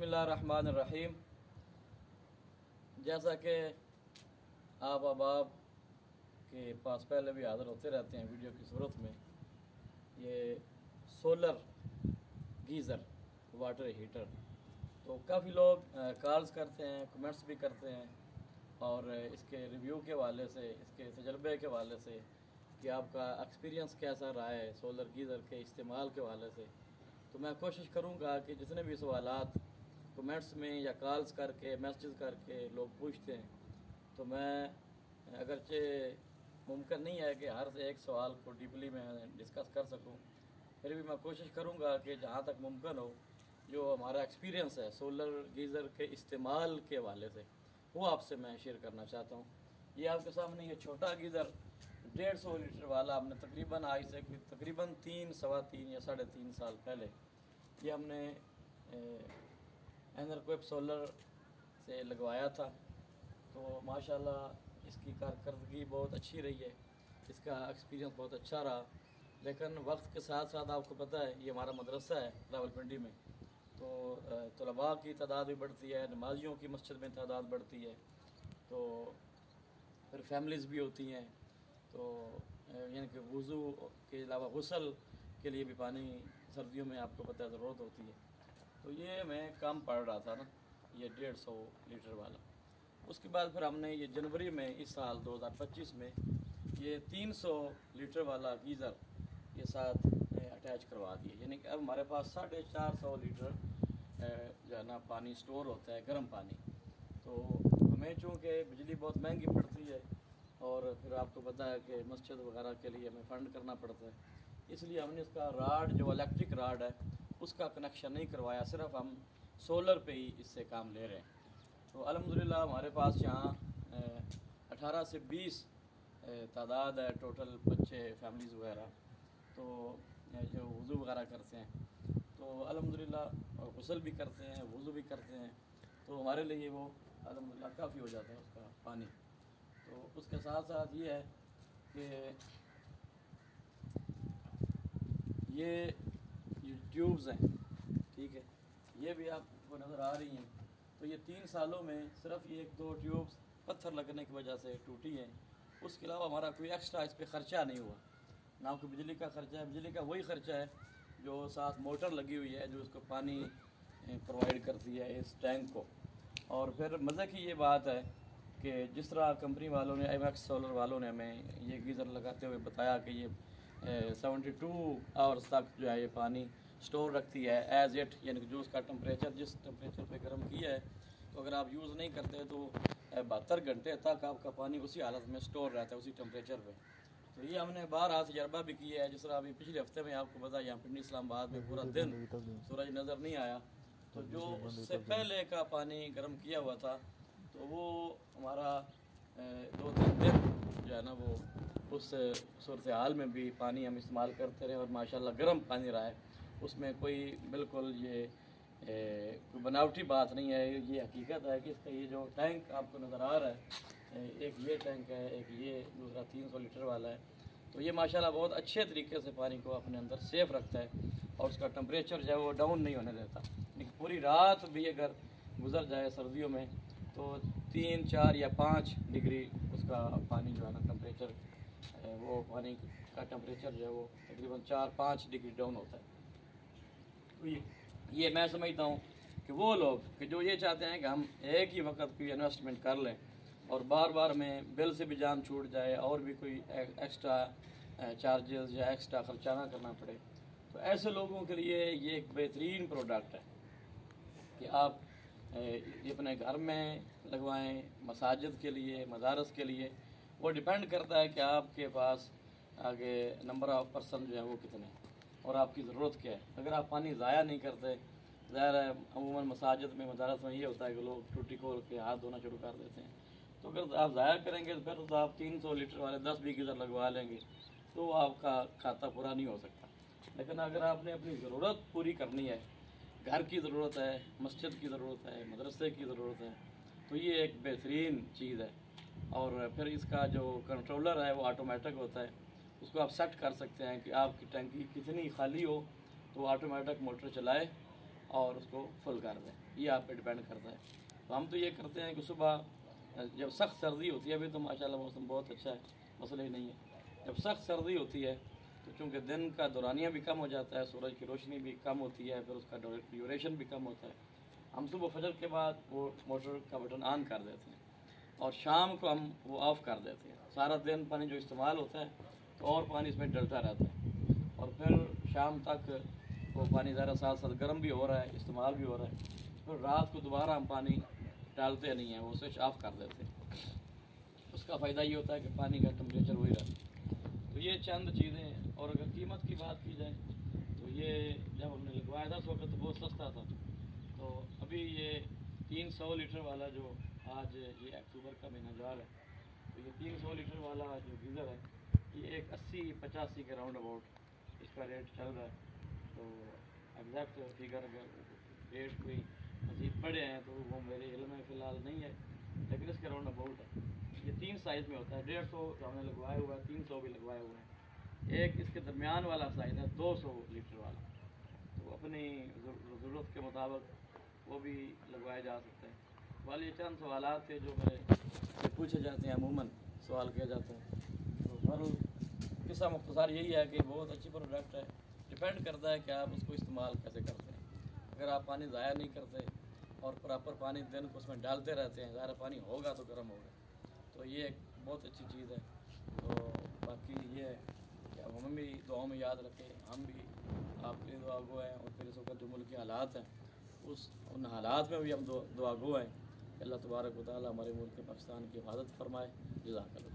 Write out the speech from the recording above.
बिस्मिल्लाहिर्रहमानिर्रहीम। जैसा कि आप अहबाब के पास पहले भी हाज़िर होते रहते हैं वीडियो की सूरत में, ये सोलर गीज़र वाटर हीटर, तो काफ़ी लोग कॉल्स करते हैं, कमेंट्स भी करते हैं और इसके रिव्यू के हवाले से, इसके तजर्बे के हवाले से कि आपका एक्सपीरियंस कैसा रहा है सोलर गीज़र के इस्तेमाल के हवाले से। तो मैं कोशिश करूँगा कि जितने भी सवालात कमेंट्स में या कॉल्स करके मैसेज करके लोग पूछते हैं, तो मैं अगरचे मुमकिन नहीं है कि हर से एक सवाल को डीपली मैं डिस्कस कर सकूं, फिर भी मैं कोशिश करूंगा कि जहां तक मुमकिन हो जो हमारा एक्सपीरियंस है सोलर गीज़र के इस्तेमाल के हवाले से वो आपसे मैं शेयर करना चाहता हूं। ये आपके सामने ये छोटा गीज़र 150 लीटर वाला हमने तकरीबन आज से तकरीबन 3, सवा 3 या 3.5 साल पहले ये हमने एनरक्वेप सोलर से लगवाया था। तो माशाल्लाह इसकी कारकर्दगी बहुत अच्छी रही है, इसका एक्सपीरियंस बहुत अच्छा रहा। लेकिन वक्त के साथ साथ आपको पता है ये हमारा मदरसा है रावलपिंडी में, तो तलबा की तादाद भी बढ़ती है, नमाजियों की मस्जिद में तादाद बढ़ती है, तो फिर फैमिलीज़ भी होती हैं, तो यानी कि वज़ू के अलावा गुस्ल के लिए भी पानी सर्दियों में आपको पता है ज़रूरत होती है। तो ये मैं कम पड़ रहा था ना, ये 150 लीटर वाला। उसके बाद फिर हमने ये जनवरी में इस साल 2025 में ये 300 लीटर वाला गीज़र ये साथ अटैच करवा दिए, यानी कि अब हमारे पास 450 लीटर जो है ना पानी स्टोर होता है, गर्म पानी। तो हमें चूँकि बिजली बहुत महंगी पड़ती है और फिर आपको पता है कि मस्जिद वगैरह के लिए हमें फ़ंड करना पड़ता है, इसलिए हमने इसका राड जो इलेक्ट्रिक राड है उसका कनेक्शन नहीं करवाया, सिर्फ हम सोलर पे ही इससे काम ले रहे हैं। तो अल्हम्दुलिल्लाह हमारे पास यहाँ 18 से 20 तादाद है टोटल बच्चे फैमिलीज़ वगैरह, तो जो वज़ू वगैरह करते हैं, तो अल्हम्दुलिल्लाह गुस्ल भी करते हैं, वज़ू भी करते हैं, तो हमारे लिए वो अल्हम्दुलिल्लाह काफ़ी हो जाता है उसका पानी। तो उसके साथ साथ ये है कि ये ट्यूब्स हैं, ठीक है, ये भी आपको नज़र आ रही हैं। तो ये 3 सालों में सिर्फ ये 1-2 ट्यूब्स पत्थर लगने की वजह से टूटी हैं, उसके अलावा हमारा कोई एक्स्ट्रा इस पर ख़र्चा नहीं हुआ, ना कोई बिजली का ख़र्चा है। बिजली का वही ख़र्चा है जो साथ मोटर लगी हुई है जो उसको पानी प्रोवाइड करती है इस टैंक को। और फिर मज़े की ये बात है कि जिस तरह कंपनी वालों ने, IMAX सोलर वालों ने हमें ये गीज़र लगाते हुए बताया कि ये 72 आवर्स तक जो है ये पानी स्टोर रखती है एज़ इट, यानी कि जो उसका टेम्परेचर जिस टेम्परेचर पे गर्म किया है, तो अगर आप यूज़ नहीं करते तो 72 घंटे तक आपका पानी उसी हालत में स्टोर रहता है, उसी टेम्परेचर पे। तो ये हमने बारहा तजर्बा भी किया है। जिस तरह अभी पिछले हफ्ते में आपको पता है यहाँ पिंडी इस्लामाबाद में पूरा दिन सूरज नज़र नहीं आया, तो जो उससे पहले का पानी गर्म किया हुआ था, तो वो हमारा 2-3 दिन जो है ना वो उस सूरत हाल में भी पानी हम इस्तेमाल करते रहे और माशाल्लाह गर्म पानी रहा है, उसमें कोई बिल्कुल ये कोई बनावटी बात नहीं है, ये हकीकत है कि इसका ये जो टैंक आपको नज़र आ रहा है, एक ये टैंक है, एक ये दूसरा 300 लीटर वाला है, तो ये माशाल्लाह बहुत अच्छे तरीके से पानी को अपने अंदर सेफ रखता है और उसका टेम्परेचर जो है वो डाउन नहीं होने देता। लेकिन पूरी रात भी अगर गुजर जाए सर्दियों में तो 3, 4 या 5 डिग्री उसका पानी जो है ना टेम्परेचर, वो पानी का टेम्परेचर जो है वो तकरीबन 4-5 डिग्री डाउन होता है। तो ये मैं समझता हूँ कि वो लोग कि जो ये चाहते हैं कि हम एक ही वक्त कोई इन्वेस्टमेंट कर लें और बार बार में बिल से भी जान छूट जाए और भी कोई एक्स्ट्रा चार्जेस या एक्स्ट्रा ख़र्चा ना करना पड़े, तो ऐसे लोगों के लिए ये एक बेहतरीन प्रोडक्ट है कि आप ये अपने घर में लगवाएं, मसाजिद के लिए, मदारस के लिए। वो डिपेंड करता है कि आपके पास आगे नंबर ऑफ़ पर्सन जो है वो कितने और आपकी ज़रूरत क्या है। अगर आप पानी ज़ाया नहीं करते, ज़ाहिर है अमूमन मसाजिद में, मदारस में ये होता है कि लोग टूटी खोल के हाथ धोना शुरू कर देते हैं, तो अगर आप ज़ाया करेंगे तो फिर तो आप 300 लीटर वाले 10 भी गीज़र लगवा लेंगे तो आपका खाता पूरा नहीं हो सकता। लेकिन अगर आपने अपनी ज़रूरत पूरी करनी है, घर की ज़रूरत है, मस्जिद की ज़रूरत है, मदरसे की ज़रूरत है, तो ये एक बेहतरीन चीज़ है। और फिर इसका जो कंट्रोलर है वो ऑटोमेटिक होता है, उसको आप सेट कर सकते हैं कि आपकी टंकी कितनी खाली हो तो ऑटोमेटिक मोटर चलाए और उसको फुल कर दें, ये आप पे डिपेंड करता है। तो हम तो ये करते हैं कि सुबह जब सख्त सर्दी होती है, अभी तो माशाल्लाह मौसम बहुत अच्छा है, मसला ही नहीं है। जब सख्त सर्दी होती है तो चूँकि दिन का दौरानिया भी कम हो जाता है, सूरज की रोशनी भी कम होती है, फिर उसका ड्यूरेशन भी कम होता है। हम सुबह फजर के बाद वो मोटर का बटन ऑन कर देते हैं और शाम को हम वो ऑफ़ कर देते हैं। सारा दिन पानी जो इस्तेमाल होता है तो और पानी इसमें डलता रहता है और फिर शाम तक वो पानी ज़रा साथ साथ गर्म भी हो रहा है, इस्तेमाल भी हो रहा है। फिर रात को दोबारा हम पानी डालते नहीं हैं, वो स्विच ऑफ कर देते हैं। उसका फ़ायदा ये होता है कि पानी का टेम्परेचर वही रहता है। तो ये चंद चीज़ें हैं। और अगर कीमत की बात की जाए तो ये जब हमने लगवाया था उस वक्त तो बहुत सस्ता था। तो अभी ये 300 लीटर वाला जो आज ये अक्टूबर का महीना जा रहा है, तो ये 300 लीटर वाला जो गीज़र है ये एक 80-85 के राउंड अबाउट इसका रेट चल रहा है। तो एग्जैक्ट फिगर अगर रेट कोई मज़ीद बढ़े हैं तो वो मेरे इल्म में फ़िलहाल नहीं है, लेकिन इसके राउंड अबाउट है। ये 3 साइज़ में होता है, 150 जो हमने लगवाया हुआ है, 300 भी लगवाया हुआ है। एक इसके दरमियान वाला साइज़ है 200 लीटर वाला, तो अपनी ज़रूरत के मुताबिक वो भी लगवाए जा सकते हैं। वाले ये चंद सवालात थे जो मेरे पूछे जाते हैं, अमूमन सवाल किया जाता है। तो बहरहाल किस्सा मुख्तसर यही है कि बहुत अच्छी प्रोडक्ट है, डिपेंड करता है कि आप उसको इस्तेमाल कैसे करते हैं। अगर आप पानी ज़ाया नहीं करते और प्रॉपर पानी दिन को उसमें डालते रहते हैं, ज़्यादा पानी होगा तो गर्म होगा, तो ये एक बहुत अच्छी चीज़ है। तो बाकी ये है कि अब हमें भी दुआओं में याद रखें, हम भी आपके दुआ गो हैं। और फिर इस वक्त जो मुल्क के हालात हैं उन हालात में भी हम दुआ गो हैं कि अल्लाह तबारक व तआला हमारे मुल्क पाकिस्तान की हिफाजत फरमाए। जज़ाकल्लाह।